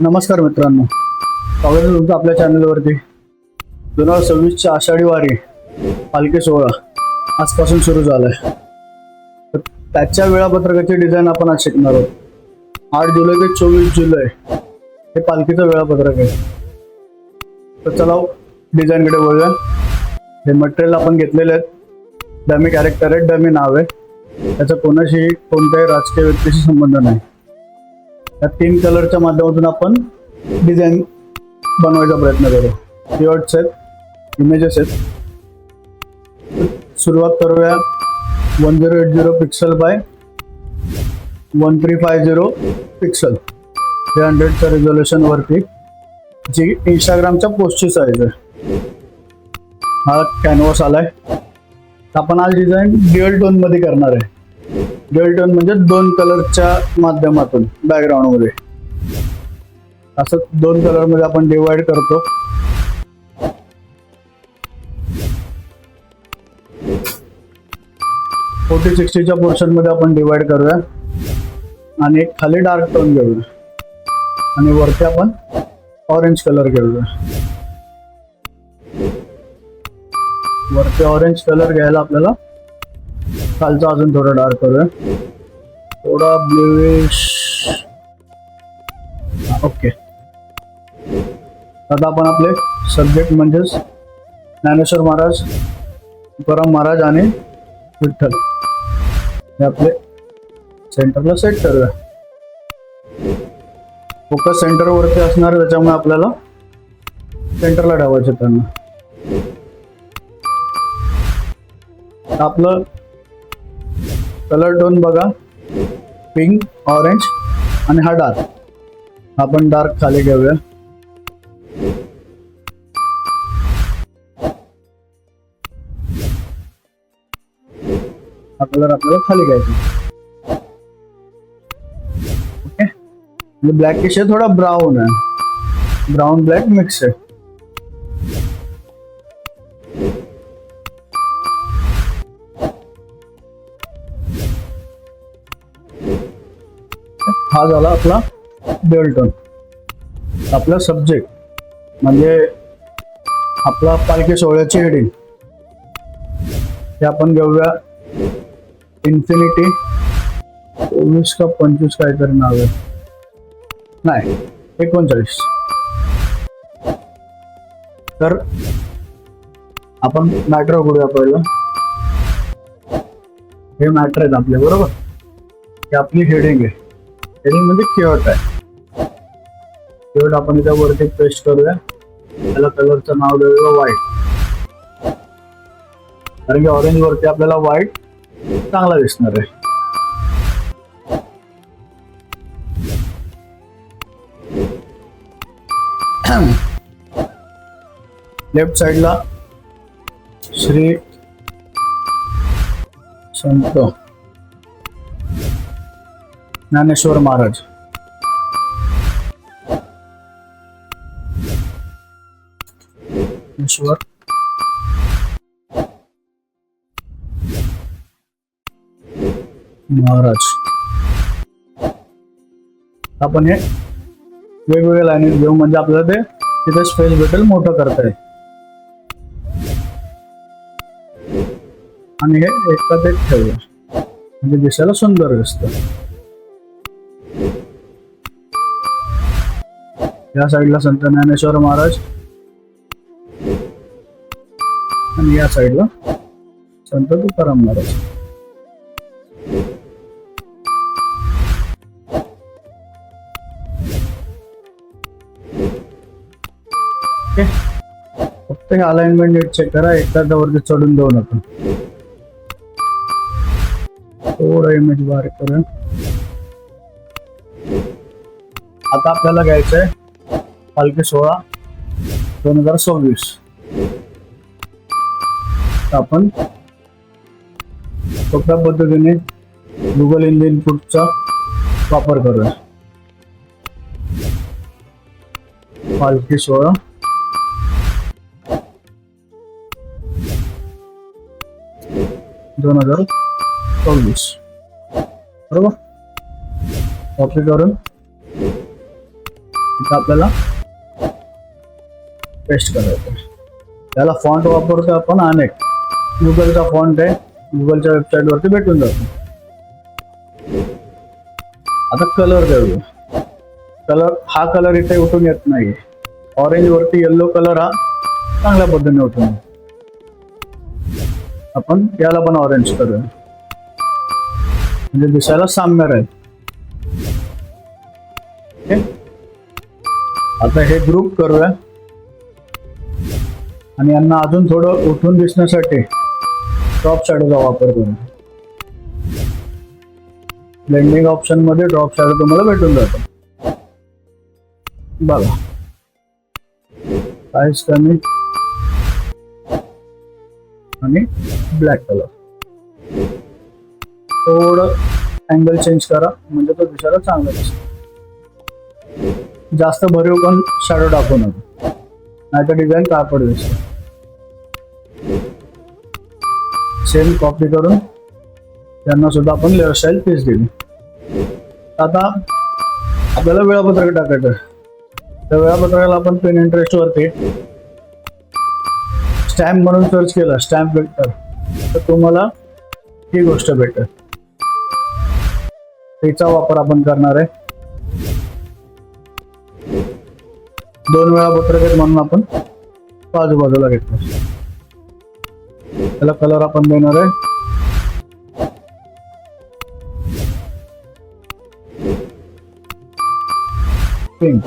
नमस्कार मित्रांनो, स्वागत आहे तुमचं आपल्या चॅनलवरती. 2026ची आषाढी वारी पालखी सोहळा आजपासून सुरू झालाय. तर त्याच्या वेळापत्रकाची डिझाईन आपण आज शिकणार आहोत. 8 जुलै ते 24 जुलै हे पालखीचं वेळापत्रक आहे. तर चला डिझाईनकडे बोलूया. हे मटेरियल आपण घेतलेले आहेत. डमी कॅरेक्टर आहे, डमी नाव आहे. त्याचा कोणाशी कोणत्याही राजकीय व्यक्तीशी संबंध नाही. या 3 कलरच्या माध्यमातून आपण डिझाईन बनवायचा प्रयत्न करू. कीवर्ड्स आहेत, इमेजेस आहेत. सुरुवात करूया 1080 पिक्सल बाय 1350 पिक्सल 300च्या रिझोल्युशन वरती, जी इंस्टाग्रामच्या पोस्टची साईज आहे. हा कॅनव्हास आलाय. आपण आज डिझाईन ड्युअल टोन मध्ये करणार आहे. ड्युअल टोन म्हणजे 2 कलरच्या माध्यमातून बॅकग्राऊंड मध्ये असं 2 कलर मध्ये आपण डिवाइड करतो. फोर्टी 60च्या पोर्शन मध्ये आपण डिवाइड करूया आणि एक खाली डार्क टोन घेऊया आणि वरती आपण ऑरेंज कलर घेऊया. वरती ऑरेंज कलर घ्यायला आपल्याला खालचा अजून थोडा डार्क करूया, थोडा ब्लूइश. ओके, आता आपण आपले सब्जेक्ट म्हणजेच ज्ञानेश्वर महाराज, तुकाराम महाराज आणि विठ्ठल हे आपले सेंटरला सेट करूया. फोकस सेंटर वरती असणार, त्याच्यामुळे आपल्याला सेंटरला ठेवायचे त्यांना. आपलं कलर टोन बघा, पिंक, ऑरेंज आणि हा डार्क. आपण डार्क खाली घेऊया. हा कलर आपल्याला खाली घ्यायचा. ओके, ब्लॅकिश आहे, थोडा ब्राऊन आहे, ब्राऊन ब्लॅक मिक्स आहे. हा झाला आपला ड्युअल टोन. आपला सब्जेक्ट म्हणजे आपला पालखी सोहळ्याची हेडिंग हे आपण घेऊया इन्फिनिटी 24 का 25 काहीतरी नाव आहे, नाही 39. तर आपण मॅटर उघडूया. पहिलं हे मॅटर आहेत आपले, बरोबर. ही आपली हेडिंग आहे. हेडिंग म्हणजे कीवर्ड आहे. कीवर्ड आपण इथे वरती पेस्ट करूया. त्याला कलरचं नाव देऊया व्हाईट, कारण की ऑरेंज वरती आपल्याला व्हाईट चांगला दिसणार आहे. लेफ्ट साइडला श्री संत ज्ञानेश्वर महाराज. ज्ञानेश्वर महाराज. आपण हे वेगवेगळ्या लाईनीत घेऊ, म्हणजे आपल्याला ते तिथे स्पेस भेटेल मोठं करता येईल. आणि हे एकात एक ठेवूया, म्हणजे दिसायला सुंदर दिसतं. या साईडला संत ज्ञानेश्वर महाराज आणि या साईडला संत तुकाराम महाराज. फक्त हे अलाइनमेंट नीट चेक करा. एखाद्यावरती चढून देऊ नका. थोडा इमेज बारीक करूया. आता आपल्याला घ्यायचंय पालखी सोहळा 2026. आपण सोप्या पद्धतीने गुगल इनपुटचा वापर करूया. पालखी सोहळा 2026, बरोबर. कॉपी करून इथं आपल्याला पेस्ट करायचं. त्याला फॉन्ट वापरतो आपण अनेक. गुगलचा फॉन्ट आहे, गुगलच्या वेबसाईट वरती भेटून जातो. आता कलर देऊया. हा कलर इथे उठून येत नाही. ऑरेंज वरती येल्लो कलर हा चांगल्या पद्धतीने उठून येतो. आपण याला पण ऑरेंज करूया, म्हणजे दिसायला साम्य राहील. ओके, आता हे ग्रुप करूया आणि यांना अजून थोडं उठून दिसण्यासाठी ड्रॉप शॅडोचा वापर करूया. ब्लेंडिंग ऑप्शन मध्ये ड्रॉप शॅडो तुम्हाला भेटून जातो. बघा, साईज कमी आणि ब्लॅक कलर. थोडं अँगल चेंज करा म्हणजे तो दिसायला चांगला दिसतो. जास्त भरीव पण शॅडो टाकू नका, नाहीतर डिझाईन कापड दिसतो. सेम कॉपी करून त्यांना सुद्धा आपण लेअर स्टाईल पीस दिली. आता आपल्याला वेळापत्रक टाकायचं. त्या वेळापत्रकाला आपण पिनिंटरेस्ट वरती स्टॅम्प म्हणून सर्च केला, स्टॅम्प वेक्टर, तर तुम्हाला ही गोष्ट भेटेल. त्याचा वापर आपण करणार आहे. 2 वेळापत्रक आहेत म्हणून आपण बाजूबाजूला घेतलं. त्याला कलर आपण देणार आहे पिंक.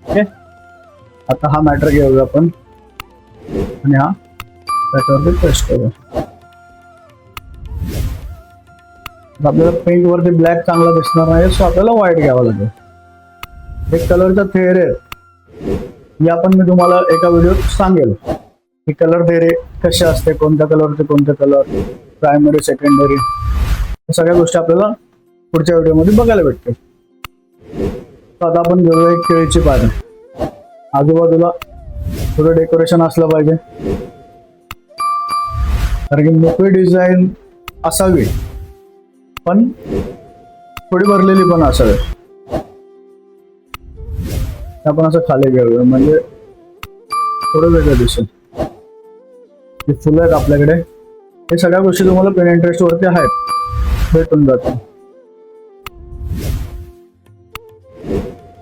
ओके, आता हा मॅटर घेऊया आपण आणि हा त्याच्यावरती पेस्ट करूया. आपल्याला पेंट वरती ब्लॅक चांगला दिसणार नाही, सो आपल्याला व्हाईट घ्यावा लागेल. हे कलरचा थेअरी आहे, या पण मी तुम्हाला एका व्हिडिओत सांगेल की कलर थेअरी कसे असते, कोणत्या कलरचे कोणते कलर, प्रायमरी सेकंडरी, सगळ्या गोष्टी आपल्याला पुढच्या व्हिडिओमध्ये बघायला भेटतील. आता आपण घेऊया एक केळीची पाने. आजूबाजूला थोडं डेकोरेशन असलं पाहिजे, कारण की मोकळी डिझाईन असावी पण थोडी भरलेली पण असावी. आपण असं खाली घेऊया म्हणजे थोडं वेगळं दिसेल. हे फुलं आहेत आपल्याकडे. हे सगळ्या गोष्टी तुम्हाला पिनिंटरेस्ट वरती आहेत, भेटून जातील.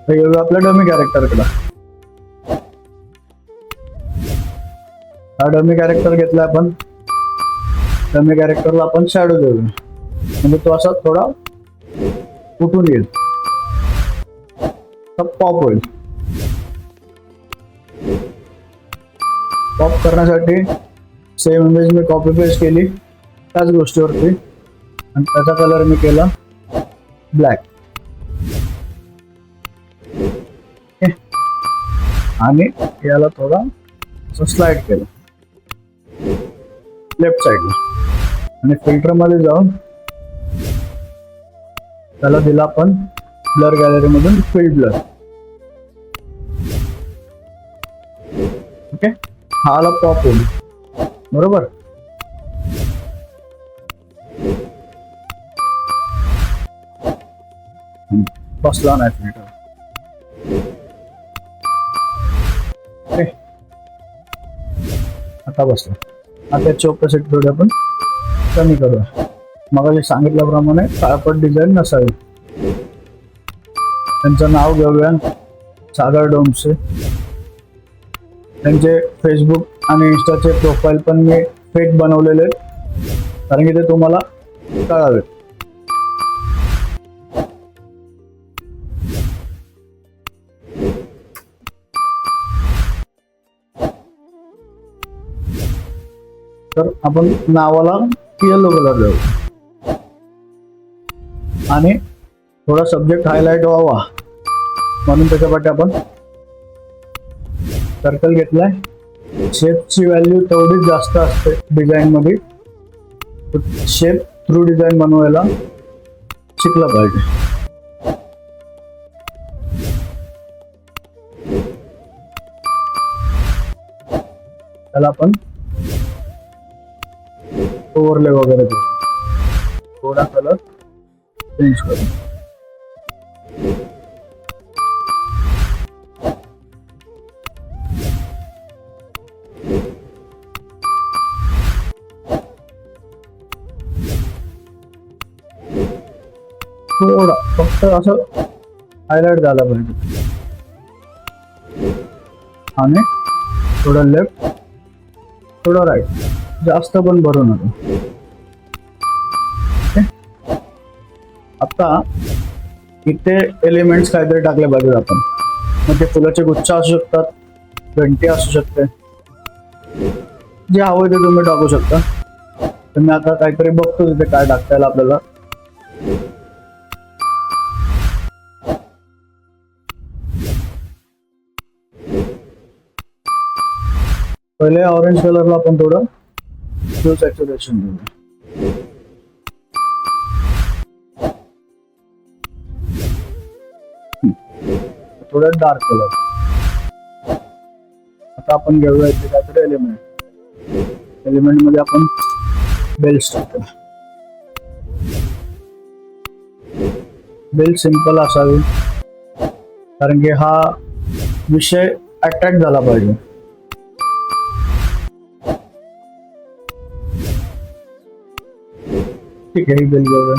येऊया आपल्या डमी कॅरेक्टरकडे. हा डमी कॅरेक्टर घेतला आपण. डमी कॅरेक्टरला आपण शॅडो देऊया म्हणजे तो असा थोडा उठून येईल, पॉप होईल. पॉप करण्यासाठी सेम इमेज मी कॉपी पेस्ट केली त्याच गोष्टीवरती आणि त्याचा कलर मी केला ब्लॅक. आणि याला थोडा स्लाइड केलं लेफ्ट साइडला आणि फिल्टर मध्ये जाऊन त्याला दिला आपण ब्लर गॅलरी मधून फील्ड ब्लर. ओके, हा आला पॉप होईल बरोबर. बसला नाही फिल्टर. ओके, आता बसला. आता चौकशीसाठी थोडी आपण कमी करूया. मग सांगितल्याप्रमाणे काळपट डिझाईन नसावी. त्यांचं नाव घेऊया सागर डोमसे. त्यांचे फेसबुक आणि इंस्टाचे प्रोफाईल पण मी फेक बनवलेले आहेत, कारण की ते तुम्हाला कळावे. तर आपण नावाला येलो कलर देऊ आणि थोडा सब्जेक्ट हायलाइट व्हावा म्हणून त्याच्यासाठी आपण सर्कल घेतलाय. शेपची व्हॅल्यू तेवढीच जास्त असते डिझाईन मध्ये. शेप थ्रू डिझाईन बनवायला शिकलं पाहिजे. त्याला आपण ओव्हरले वगैरे करू, थोडा कलर चेंज करू. थोडा फक्त असं हायलाइट झाला पाहिजे आणि थोडं लेफ्ट थोडं राईट, जास्त पण भरू नका. आता इथे एलिमेंट्स काहीतरी टाकले पाहिजेत आपण. मग ते फुलाचे गुच्छ असू शकतात, घंटी असू शकते, जे हवं ते तुम्ही टाकू शकता. तर मी आता काहीतरी बघतो तिथे काय टाकता येईल आपल्याला. पहिले ऑरेंज कलरला आपण थोडं ब्लू सॅच्युरेशन देऊ. थोडं डार्क कलर. आता आपण घेऊया इथे काहीतरी एलिमेंट मध्ये आपण बेल्स टाकतो. बेल सिंपल असावी कारण की हा विषय अट्रॅक्ट झाला पाहिजे. ठीक आहे, ही बेल घेऊया.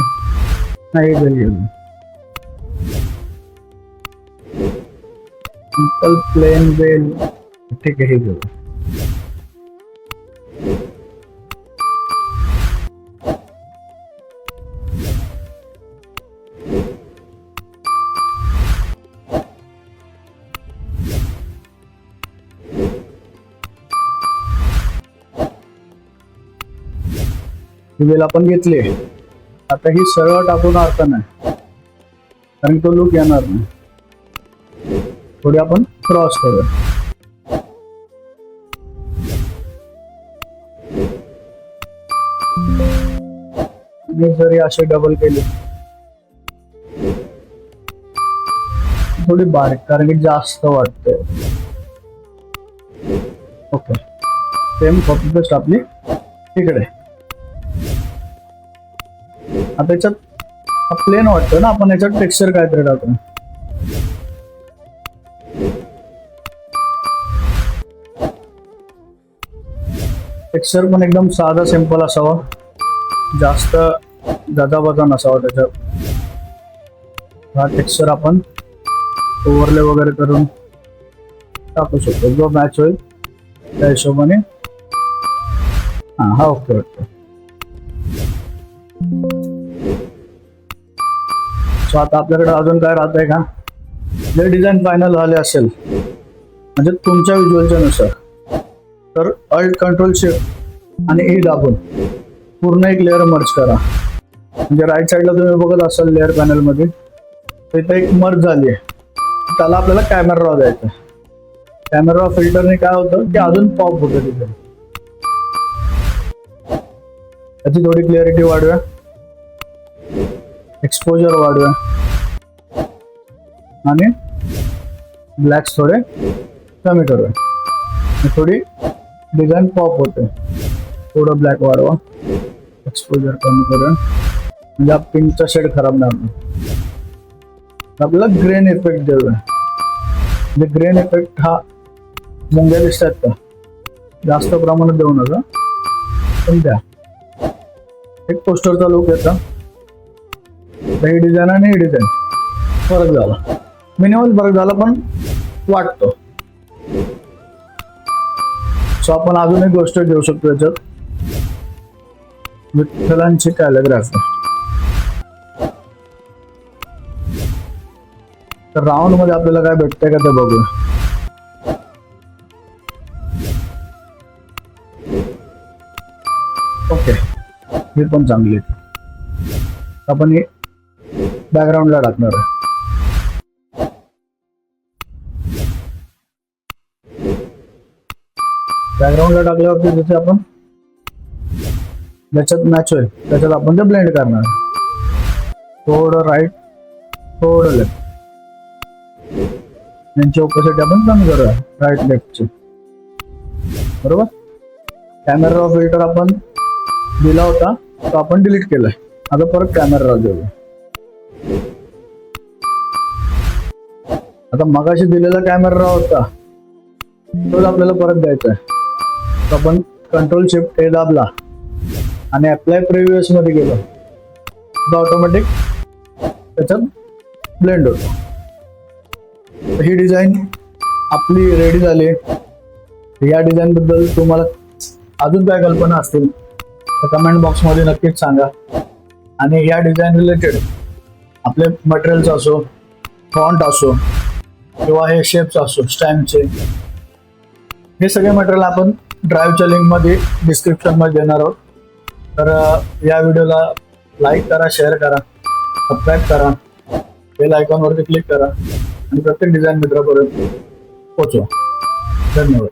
नाही, बेल घेऊया. Simple plain bell. ठीक आहे, ही घेऊया. ही बेल आपण घेतली. आता ही सरळ टाकून अर्थ नाही कारण तो लुक येणार नाही. थोडी आपण क्रॉस करूया. मी जरी अशी डबल केली थोडी बारीक कारण की जास्त वाटते. ओके, सेम कॉपी पेस्ट आपली तिकडे. आता याच्यात प्लेन वाटतं ना, आपण याच्यात टेक्स्चर काहीतरी टाकू. टेक्स्चर पण एकदम साधा सिंपल असावा, जास्त गाजाबाजा नसावा त्याच्यात. हा टेक्स्चर आपण ओव्हरले वगैरे करून टाकू शकतो, जो मॅच होईल त्या हिशोबाने. हा ओके वाटतं. सो आता आपल्याकडे अजून काय राहतंय का, जे डिझाईन फायनल झाले असेल म्हणजे तुमच्या व्हिज्युअलच्या नुसार, तर अल्ट कंट्रोल शिफ्ट आणि ई दाबून पूर्ण एक लेअर मर्ज करा. म्हणजे राईट साईडला तुम्ही बघत असाल लेअर पॅनल मध्ये, तिथे एक मर्ज झाली आहे. त्याला आपल्याला कॅमेरा रॉ द्यायचा. कॅमेरा रॉ फिल्टरने काय होतं की अजून पॉप होतं तिथे. त्याची थोडी क्लिअरिटी वाढव्या, एक्सपोजर वाढव्या आणि ब्लॅक्स थोडे कमी करूया. थोडी डिझाईन पॉप होते. थोडं ब्लॅक वाढवा, एक्सपोजर कमी करूया म्हणजे पिंकचा शेड खराब नाही. आपल्याला ग्रेन इफेक्ट देऊया. म्हणजे ग्रेन इफेक्ट हा मुंग्या दिसतात का, जास्त प्रमाणात देऊ नका पण द्या. एक पोस्टरचा लुक येतो. ही डिझाईन आणि ही डिझाईन फरक झाला, मिनिमल फरक झाला पण वाटतो. सो आपण अजून एक गोष्ट घेऊ शकतो याच्यात, विठ्ठलांची कॅलिग्राफी. तर राऊंड मध्ये आपल्याला काय भेटतंय का ते बघूया. ओके, ही पण चांगली आहे. आपण हे बॅकग्राऊंडला टाकणार आहे. बॅकग्राऊंडला टाकल्यावरती तिथे आपण ज्याच्यात मॅच होईल त्याच्यात आपण ते ब्लेंड करणार. थोडं राईट थोडं लेफ्ट, यांची ओपोसिटी आपण कमी करूया राईट लेफ्टची. बरोबर. कॅमेरा रॉ फिल्टर आपण दिला होता तो आपण डिलीट केलाय. आता परत कॅमेरा रॉ देऊया. आता मगाशी दिलेला कॅमेरा रॉ होता तोच आपल्याला परत द्यायचा आहे. तर आपण कंट्रोल शिफ्ट ए दाबला आणि अप्लाय प्रिव्हियस मध्ये गेलो तर ऑटोमॅटिक त्याच्यात ब्लेंड होतो. ही डिझाईन आपली रेडी झाली. या डिझाईन बद्दल तुम्हाला अजून काय कल्पना असतील तर कमेंट बॉक्स मध्ये नक्कीच सांगा. आणि या डिझाईन रिलेटेड आपले मटेरियल्स असो, फॉन्ट असो किंवा हे शेप्स असो स्टॅम्पचे, हे सगळे मटेरियल आपण ड्राईव्हच्या लिंक मध्ये डिस्क्रिप्शन मध्ये देणार आहोत. तर या व्हिडिओला लाईक करा, शेअर करा, सबस्क्राईब करा, बेल आयकॉन वरती क्लिक करा आणि प्रत्येक डिझाईन मित्रापर्यंत पोहोचवा. धन्यवाद.